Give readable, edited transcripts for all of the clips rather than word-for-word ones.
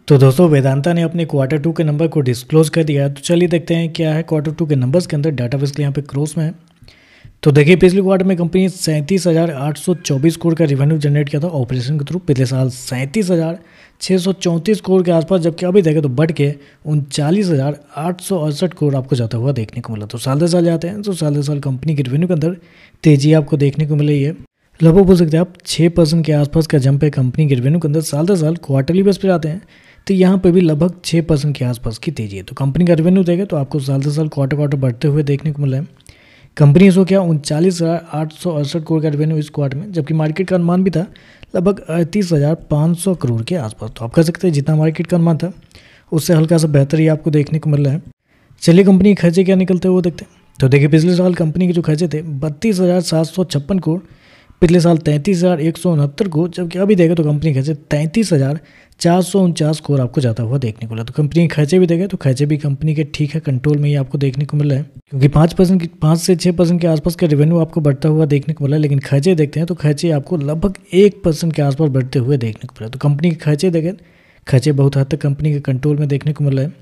तो दोस्तों वेदांता ने अपने क्वार्टर टू के नंबर को डिस्क्लोज कर दिया है। तो चलिए देखते हैं क्या है क्वार्टर टू के नंबर्स के अंदर। डाटा बेस यहाँ पे क्रॉस में है। तो देखिए पिछले क्वार्टर में कंपनी 37,824 करोड़ का रेवेन्यू जनरेट किया था ऑपरेशन के थ्रू। पिछले साल 37,634 करोड़ के आसपास, जबकि अभी देखें तो बढ़ के 39,868 करोड़ आपको जाता हुआ देखने को मिला। तो साल दर साल जाते हैं तो साल दर साल कंपनी के रेवेन्यू के अंदर तेजी आपको देखने को मिल रही है। लगभग बोल सकते हैं आप 6% के आसपास का जंप है कंपनी के रेवेन्यू के अंदर। साल दर साल क्वार्टरली बेस पर आते हैं तो यहाँ पे भी लगभग 6% के आसपास की तेजी है। तो कंपनी का रेवेन्यू देखें तो आपको साल दर साल क्वार्टर बढ़ते हुए देखने को मिला है। कंपनी इसको क्या 39,868 करोड़ का रेवेन्यू इस क्वार्टर में, जबकि मार्केट का अनुमान भी था लगभग 38,500 करोड़ के आसपास। तो आप कह सकते हैं जितना मार्केट का अनुमान था उससे हल्का सा बेहतर ही आपको देखने को मिल रहा है। चलिए कंपनी के खर्चे क्या निकलते हैं वो देखते हैं। तो देखिए पिछले साल कंपनी के जो खर्चे थे 32,756 करोड़, पिछले साल 33,169 करोड़, जबकि अभी देखें तो कंपनी खर्चे 33,449 करोड़ आपको जाता हुआ देखने को मिला। तो कंपनी के खर्चे भी देखें तो खर्चे भी कंपनी के ठीक है कंट्रोल में ही आपको देखने को मिल रहा है, क्योंकि 5 से 6% के आसपास का रेवेन्यू आपको बढ़ता हुआ देखने को मिला है। लेकिन खर्चे देखते हैं तो खर्चे आपको लगभग 1% के आसपास बढ़ते हुए देखने को मिला। तो कंपनी के खर्चे देखें, खर्चे बहुत हद तक कंपनी के कंट्रोल में देखने को मिल रहा है।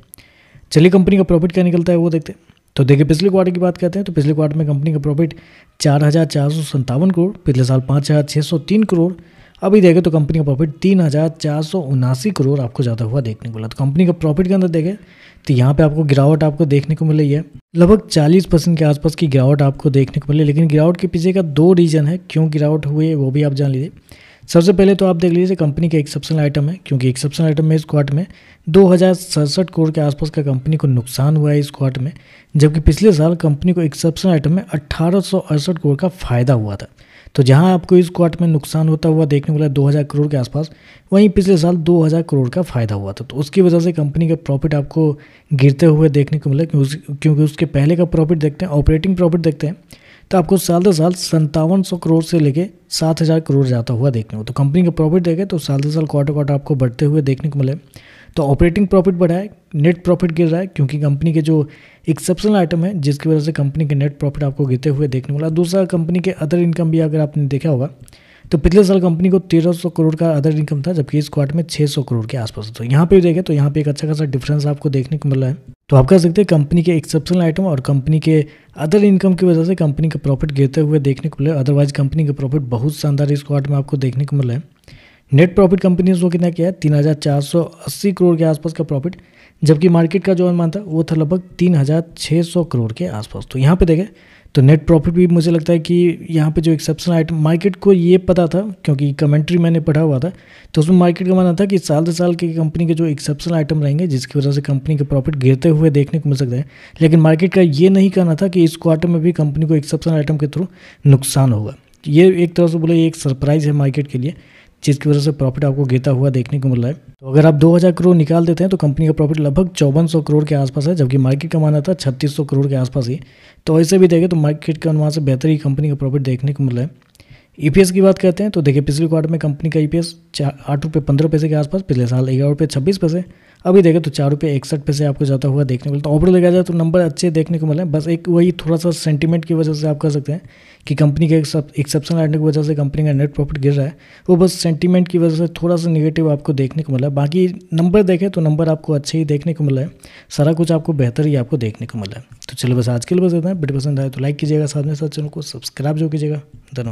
चलिए कंपनी का प्रॉफिट क्या निकलता है वो देखते हैं। तो देखिए पिछले क्वार्टर की बात करते हैं तो पिछले क्वार्टर में कंपनी का प्रॉफिट 4,457 करोड़, पिछले साल 5,603 करोड़, अभी देखें तो कंपनी का प्रॉफिट 3,479 करोड़ आपको ज़्यादा हुआ देखने को मिला। तो कंपनी का प्रॉफिट के अंदर देखें तो यहाँ पे आपको गिरावट आपको देखने को मिल रही है। लगभग 40% के आसपास की गिरावट आपको देखने को मिली। लेकिन गिरावट के पीछे का 2 रीज़न है क्यों गिरावट हुई है वो भी आप जान लीजिए। सबसे पहले तो आप देख लीजिए कंपनी का एक्सेप्शनल आइटम है, क्योंकि एक्सेप्शनल आइटम में इस क्वार्टर में 2,067 करोड़ के आसपास का कंपनी को नुकसान हुआ है इस क्वार्टर में, जबकि पिछले साल कंपनी को एक्सेप्शनल आइटम में 1,868 करोड़ का फायदा हुआ था। तो जहां आपको इस क्वार्टर में नुकसान होता हुआ देखने को मिला 2,000 करोड़ के आसपास, वहीं पिछले साल 2,000 करोड़ का फायदा हुआ था। तो उसकी वजह से कंपनी का प्रॉफिट आपको गिरते हुए देखने को मिला, क्योंकि उसके पहले का प्रॉफिट देखते हैं, ऑपरेटिंग प्रॉफिट देखते हैं तो आपको साल दर साल 5700 करोड़ से लेके 7,000 करोड़ जाता हुआ देखने को। तो कंपनी का प्रॉफिट देखें तो साल दर साल क्वार्टर आपको बढ़ते हुए देखने को मिले। तो ऑपरेटिंग प्रॉफिट बढ़ा है, नेट प्रॉफिट गिर रहा है, क्योंकि कंपनी के जो एक्सेप्शनल आइटम है जिसकी वजह से कंपनी के नेट प्रॉफिट आपको गिरते हुए देखने को मिला। दूसरा कंपनी के अदर इनकम भी अगर आपने देखा होगा तो पिछले साल कंपनी को 1,300 करोड़ का अदर इनकम था, जबकि इस क्वार्टर में 600 करोड़ के आसपास। तो यहाँ पे देखें तो यहाँ पे एक अच्छा खासा डिफरेंस आपको देखने को मिल रहा है। तो आप कह सकते हैं कंपनी के एक्सेप्शनल आइटम और कंपनी के अदर इनकम की वजह से कंपनी का प्रॉफिट गिरते हुए देखने को मिला। अदरवाइज कंपनी का प्रॉफिट बहुत शानदार इस क्वार्टर में आपको देखने को मिल रहा है। नेट प्रॉफिट कंपनी ने उसको कितना किया है 3,480 करोड़ के आसपास का प्रॉफिट, जबकि मार्केट का जो अनुमान था वो था लगभग 3,600 करोड़ के आसपास। तो यहाँ पे देखें तो नेट प्रॉफिट भी मुझे लगता है कि यहाँ पे जो एक्सेप्शनल आइटम, मार्केट को ये पता था क्योंकि कमेंट्री मैंने पढ़ा हुआ था तो उसमें मार्केट का मानना था कि साल दर साल की कंपनी के जो एक्सेप्शनल आइटम रहेंगे जिसकी वजह से कंपनी के प्रॉफिट गिरते हुए देखने को मिल सकते हैं। लेकिन मार्केट का ये नहीं कहना था कि इस क्वार्टर में भी कंपनी को एक्सेप्शनल आइटम के थ्रू नुकसान होगा। ये एक तरह से बोले ये एक सरप्राइज़ है मार्केट के लिए, जिसकी वजह से प्रॉफिट आपको गिरता हुआ देखने को मिल रहा है। तो अगर आप 2,000 करोड़ निकाल देते हैं तो कंपनी का प्रॉफिट लगभग 5,400 करोड़ के आसपास है, जबकि मार्केट का माना था 3,600 करोड़ के आसपास ही। तो ऐसे भी देखें तो मार्केट के अनुमान से बेहतर ही कंपनी का प्रॉफिट देखने को मिल रहा है। ईपीएस की बात करते हैं तो देखिए पिछले क्वार्टर में कंपनी का ईपीएस 8 रुपये 15 पैसे के आसपास, पिछले साल 11 रुपये 26 पैसे, अभी देखें तो 4 रुपये 61 पैसे आपको जाता हुआ देखने को मिलता है। ओवरऑल देखा जाए तो नंबर अच्छे देखने को मिले, बस एक वही थोड़ा सा सेंटीमेंट की वजह से आप कह सकते हैं कि कंपनी के एक्सेप्शनल आइटम की वजह से कंपनी का नेट प्रॉफिट गिर रहा है, वो बस सेंटीमेंट की वजह से थोड़ा सा नेगेटिव आपको देखने को मिला है। बाकी नंबर देखें तो नंबर आपको अच्छे ही देखने को मिला है, सारा कुछ आपको बेहतर ही आपको देखने को मिला है। तो चलो बस आज के लिए बस इतना है। वीडियो पसंद आए तो लाइक कीजिएगा, साथ में साथ चैनल को सब्सक्राइब जो कीजिएगा। धन्यवाद।